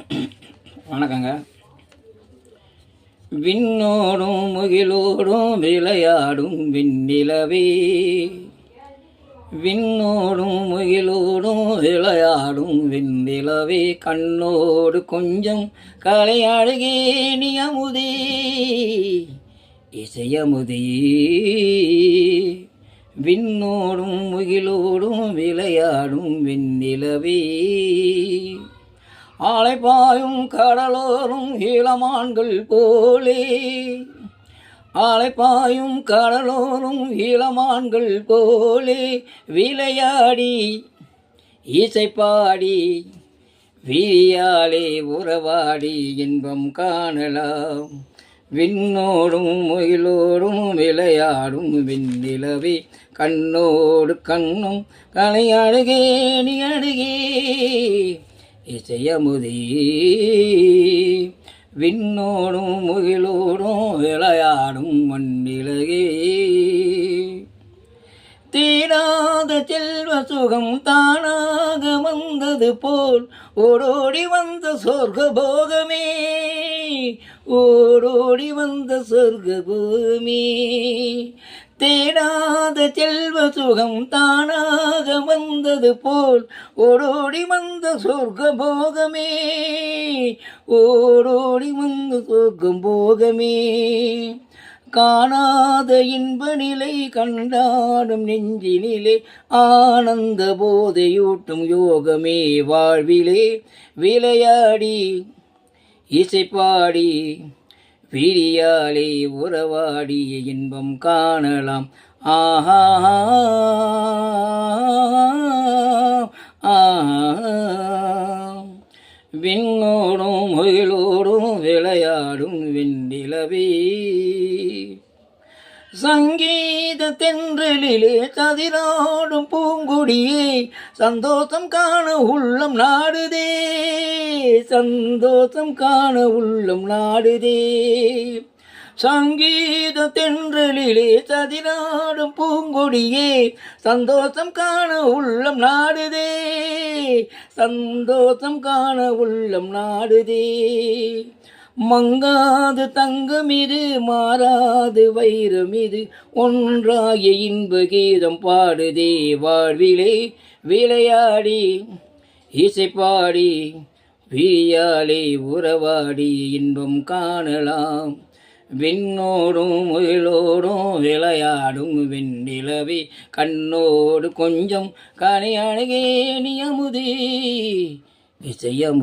வணக்கங்க. விண்ணோடும் முகிலோடும் விளையாடும் விண்ணிலவே, விண்ணோடும் முகிலோடும் விளையாடும் விண்ணிலவே, கண்ணோடு கொஞ்சம் கலையாடுகே நீ அமுதே இசையமுதே. விண்ணோடும் முகிலோடும் விளையாடும் விண்ணிலவே, ஆளைப்பாயும் கடலோரும் இளமான்கள் போலே, ஆளைப்பாயும் கடலோரும் இளமான்கள் போலே, விளையாடி இசைப்பாடி விழியாலே உறவாடி இன்பம் காணலாம். விண்ணோடும் முகிலோடும் விளையாடும் விண்ணிலவே, கண்ணோடு கண்ணும் கலையாடுகே நீ அடுகே இசையமுதே. விண்ணோடும் முகிலோடும் விளையாடும் மண்ணிலகே, தீராத செல்வ சுகம் தானாக வந்தது போல் ஓடோடி வந்த சொர்க்க போகமே, ஓடோடி வந்த சொர்க்க போகமே. தேடாத செல்வ சுகம் தானாக வந்தது போல் ஓடோடி வந்த சொர்க்க போகமே, ஓடோடி வந்த சொர்க்கம் போகமே. காணாத இன்ப நிலை கண்டாடும் நெஞ்சினிலே, ஆனந்த போதையூட்டும் யோகமே வாழ்விலே. விளையாடி இசைப்பாடி விழியாலே உறவாடி இன்பம் காணலாம். ஆஹா விண்ணோடும் முகிலோடும் விளையாடும் விண்ணிலவே, சங்கீத தென்றலிலே கதிராடும் பூங்குடியே, சந்தோஷம் காண உள்ளம் நாடுதே, சந்தோஷம் காண உள்ளம் நாடுதே. சங்கீத தென்றலிலே கதிராடும் பூங்கொடியே, சந்தோஷம் காண உள்ளம் நாடுதே, சந்தோஷம் காண உள்ளம் நாடுதே. மங்காது தங்கம் இது மாறாது வைரம் இது, ஒன்றாகிய இன்ப கீதம் பாடுதே வாழ்விலே. விளையாடி இசைப்பாடி விழியாலே உறவாடி இன்பம் காணலாம். விண்ணோடும் முகிலோடும் விளையாடும் விண்ணிலவே, கண்ணோடு கொஞ்சம் கலையாடுகே நீ அமுதே இசையம்.